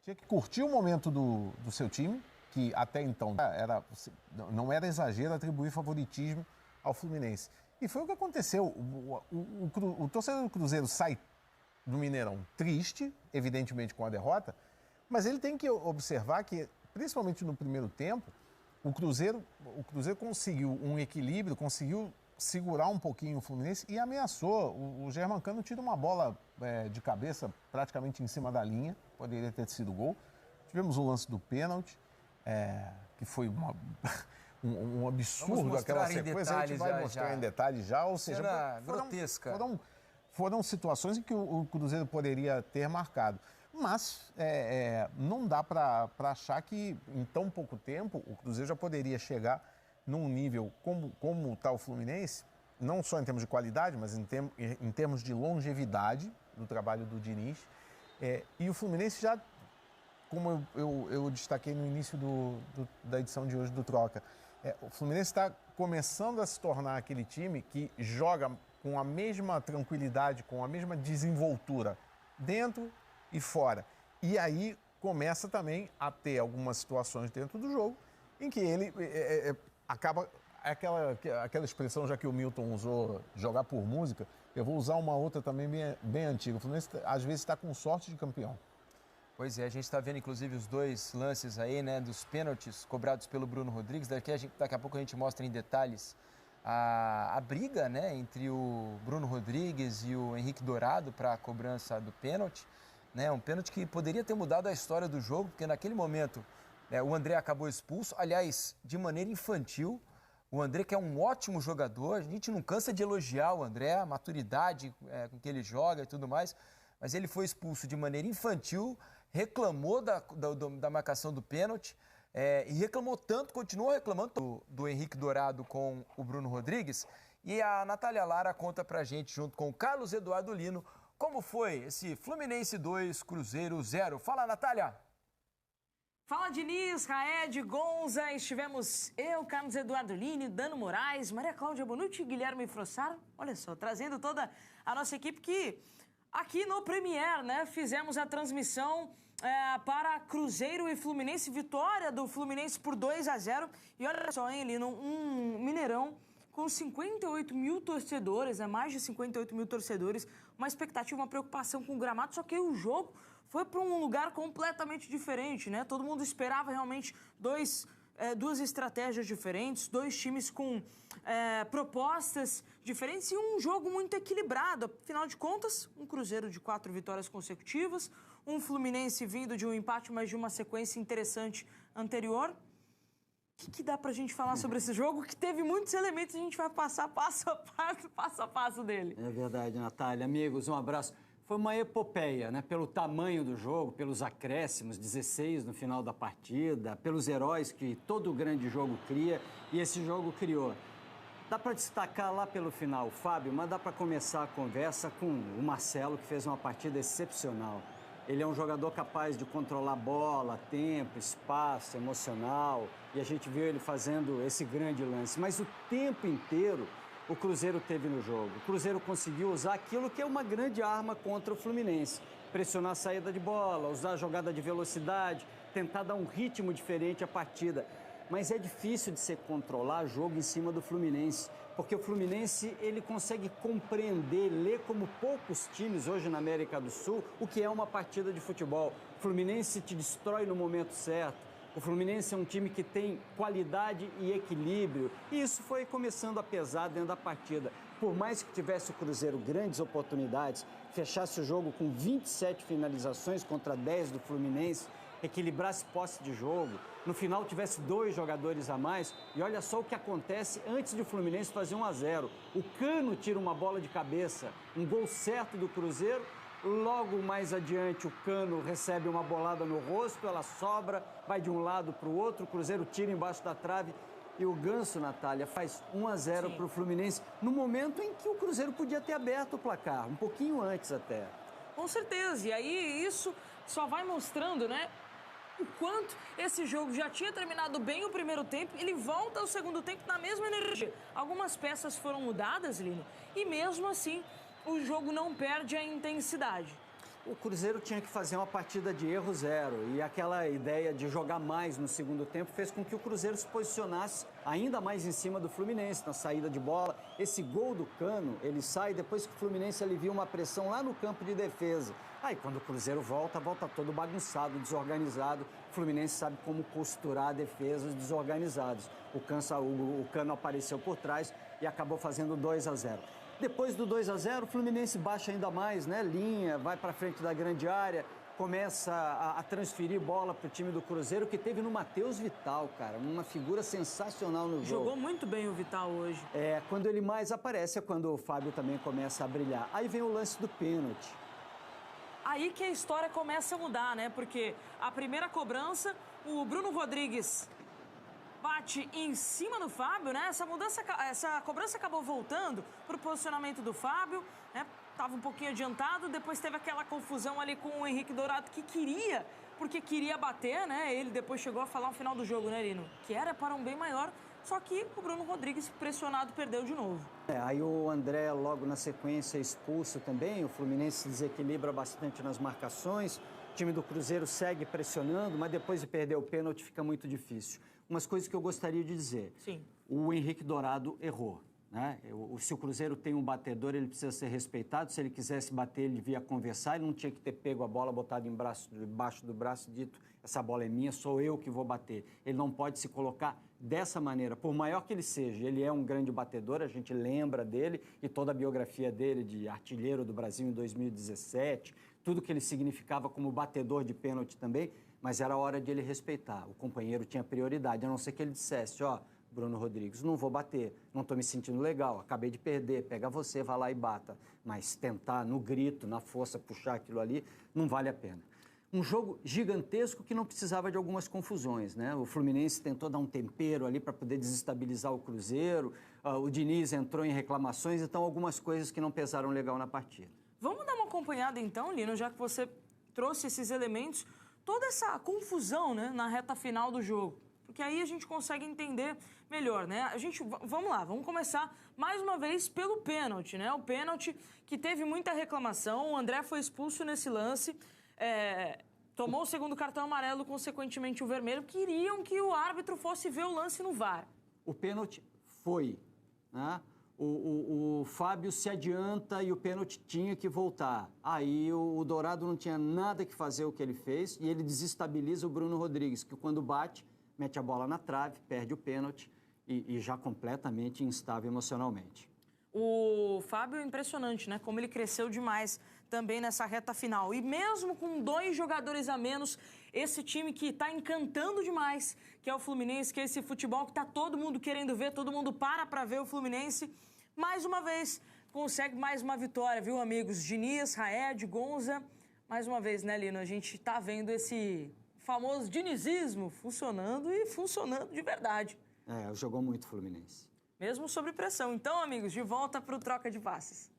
tinha que curtir o momento do seu time, que até então não era exagero atribuir favoritismo ao Fluminense. E foi o que aconteceu. O torcedor do Cruzeiro sai do Mineirão triste, evidentemente com a derrota, mas ele tem que observar que, principalmente no primeiro tempo, o Cruzeiro conseguiu um equilíbrio, conseguiu segurar um pouquinho o Fluminense e ameaçou. O Germancano tira uma bola de cabeça praticamente em cima da linha, poderia ter sido gol. Tivemos o lance do pênalti, que foi um absurdo aquela sequência. A gente vai mostrar em detalhes já, ou seja, grotesca. Foram situações em que o Cruzeiro poderia ter marcado. Mas não dá para achar que em tão pouco tempo o Cruzeiro já poderia chegar num nível como está o Fluminense, não só em termos de qualidade, mas em termos de longevidade do trabalho do Diniz. E o Fluminense já, como eu destaquei no início da edição de hoje do Troca, o Fluminense está começando a se tornar aquele time que joga com a mesma tranquilidade, com a mesma desenvoltura dentro e fora. E aí começa também a ter algumas situações dentro do jogo em que ele acaba... Aquela expressão, já que o Milton usou, jogar por música, eu vou usar uma outra também bem antiga. O Fluminense, às vezes, está com sorte de campeão. Pois é, a gente está vendo, inclusive, os dois lances aí, né, dos pênaltis cobrados pelo Bruno Rodrigues. Daqui a pouco a gente mostra em detalhes a briga, né, entre o Bruno Rodrigues e o Henrique Dourado para a cobrança do pênalti. Né, um pênalti que poderia ter mudado a história do jogo, porque naquele momento o André acabou expulso, aliás, de maneira infantil. O André, que é um ótimo jogador, a gente não cansa de elogiar o André, a maturidade com que ele joga e tudo mais, mas ele foi expulso de maneira infantil, reclamou da marcação do pênalti e reclamou tanto, continuou reclamando do Henrique Dourado com o Bruno Rodrigues. E a Natália Lara conta pra gente, junto com o Carlos Eduardo Lino, como foi esse Fluminense 2, Cruzeiro 0. Fala, Natália! Fala, Diniz, Raed, Gonza, estivemos eu, Carlos Eduardo Lini, Dano Moraes, Maria Cláudia Bonucci e Guilherme Frossaro. Olha só, trazendo toda a nossa equipe que aqui no Premier, né, fizemos a transmissão para Cruzeiro e Fluminense, vitória do Fluminense por 2-0. E olha só, hein, Lino, um Mineirão com 58 mil torcedores, mais de 58 mil torcedores, uma expectativa, uma preocupação com o gramado, só que o jogo foi para um lugar completamente diferente, né? Todo mundo esperava realmente duas estratégias diferentes, dois times com propostas diferentes e um jogo muito equilibrado. Afinal de contas, um Cruzeiro de 4 vitórias consecutivas, um Fluminense vindo de um empate, mas de uma sequência interessante anterior. O que dá pra gente falar sobre esse jogo? Que teve muitos elementos, a gente vai passar passo a passo dele. É verdade, Natália. Amigos, um abraço. Foi uma epopeia, né? Pelo tamanho do jogo, pelos acréscimos, 16 no final da partida, pelos heróis que todo grande jogo cria, e esse jogo criou. Dá para destacar lá pelo final o Fábio, mas dá para começar a conversa com o Marcelo, que fez uma partida excepcional. Ele é um jogador capaz de controlar bola, tempo, espaço, emocional, e a gente viu ele fazendo esse grande lance. Mas o tempo inteiro o Cruzeiro teve no jogo. O Cruzeiro conseguiu usar aquilo que é uma grande arma contra o Fluminense. Pressionar a saída de bola, usar a jogada de velocidade, tentar dar um ritmo diferente à partida. Mas é difícil de se controlar jogo em cima do Fluminense, porque o Fluminense ele consegue compreender, ler como poucos times hoje na América do Sul, o que é uma partida de futebol. O Fluminense te destrói no momento certo. O Fluminense é um time que tem qualidade e equilíbrio, e isso foi começando a pesar dentro da partida. Por mais que tivesse o Cruzeiro grandes oportunidades, fechasse o jogo com 27 finalizações contra 10 do Fluminense, equilibrasse posse de jogo, no final tivesse 2 jogadores a mais, e olha só o que acontece antes de o Fluminense fazer 1-0. O Cano tira uma bola de cabeça, um gol certo do Cruzeiro. Logo mais adiante, o Cano recebe uma bolada no rosto, ela sobra, vai de um lado para o outro, o Cruzeiro tira embaixo da trave e o Ganso, Natália, faz 1-0 para o Fluminense, no momento em que o Cruzeiro podia ter aberto o placar, um pouquinho antes até. Com certeza, e aí isso só vai mostrando, né, o quanto esse jogo já tinha terminado bem o primeiro tempo, ele volta ao segundo tempo na mesma energia. Algumas peças foram mudadas, Lino, e mesmo assim o jogo não perde a intensidade. o Cruzeiro tinha que fazer uma partida de erro zero. E aquela ideia de jogar mais no segundo tempo fez com que o Cruzeiro se posicionasse ainda mais em cima do Fluminense, na saída de bola. Esse gol do Cano, ele sai depois que o Fluminense alivia uma pressão lá no campo de defesa. Aí quando o Cruzeiro volta todo bagunçado, desorganizado. O Fluminense sabe como costurar defesas desorganizadas. O Cano apareceu por trás e acabou fazendo 2-0. Depois do 2-0, o Fluminense baixa ainda mais, né? Linha, vai para frente da grande área, começa a transferir bola para o time do Cruzeiro, que teve no Matheus Vital, cara, uma figura sensacional no jogo. Jogou muito bem o Vital hoje. Quando ele mais aparece é quando o Fábio também começa a brilhar. Aí vem o lance do pênalti. Aí que a história começa a mudar, né? Porque a primeira cobrança, o Bruno Rodrigues bate em cima do Fábio, né? Essa cobrança acabou voltando para o posicionamento do Fábio, né? Tava um pouquinho adiantado, depois teve aquela confusão ali com o Henrique Dourado porque queria bater, né? Ele depois chegou a falar no final do jogo, né, Lino? Que era para um bem maior, só que o Bruno Rodrigues, pressionado, perdeu de novo. Aí o André, logo na sequência, é expulso também. O Fluminense se desequilibra bastante nas marcações. O time do Cruzeiro segue pressionando, mas depois de perder o pênalti fica muito difícil. Umas coisas que eu gostaria de dizer. Sim. O Henrique Dourado errou, né? Se o Cruzeiro tem um batedor, ele precisa ser respeitado. Se ele quisesse bater, ele devia conversar. Ele não tinha que ter pego a bola, botado embaixo do braço e dito: essa bola é minha, sou eu que vou bater. Ele não pode se colocar dessa maneira. Por maior que ele seja, ele é um grande batedor, a gente lembra dele e toda a biografia dele de artilheiro do Brasil em 2017, tudo que ele significava como batedor de pênalti também. Mas era hora de ele respeitar. O companheiro tinha prioridade, a não ser que ele dissesse: ó, Bruno Rodrigues, não vou bater, não estou me sentindo legal, acabei de perder, pega você, vá lá e bata. Mas tentar no grito, na força, puxar aquilo ali, não vale a pena. Um jogo gigantesco que não precisava de algumas confusões, né? O Fluminense tentou dar um tempero ali para poder desestabilizar o Cruzeiro, o Diniz entrou em reclamações, então algumas coisas que não pesaram legal na partida. Vamos dar uma acompanhada então, Lino, já que você trouxe esses elementos, toda essa confusão, né, na reta final do jogo. Porque aí a gente consegue entender melhor, né? Vamos lá, vamos começar mais uma vez pelo pênalti, né? O pênalti que teve muita reclamação, o André foi expulso nesse lance, tomou o segundo cartão amarelo, consequentemente o vermelho. Queriam que o árbitro fosse ver o lance no VAR. O pênalti foi, né? O Fábio se adianta e o pênalti tinha que voltar. Aí o Dourado não tinha nada que fazer o que ele fez e ele desestabiliza o Bruno Rodrigues, que quando bate, mete a bola na trave, perde o pênalti e já completamente instável emocionalmente. O Fábio é impressionante, né? Como ele cresceu demais também nessa reta final. E mesmo com 2 jogadores a menos, esse time que está encantando demais, que é o Fluminense, que é esse futebol que está todo mundo querendo ver, todo mundo para ver o Fluminense, mais uma vez consegue mais uma vitória, viu, amigos? Diniz, Raed, Gonza, mais uma vez, né, Lino? A gente está vendo esse famoso dinizismo funcionando e funcionando de verdade. Jogou muito o Fluminense. Mesmo sob pressão. Então, amigos, de volta para o Troca de Passes.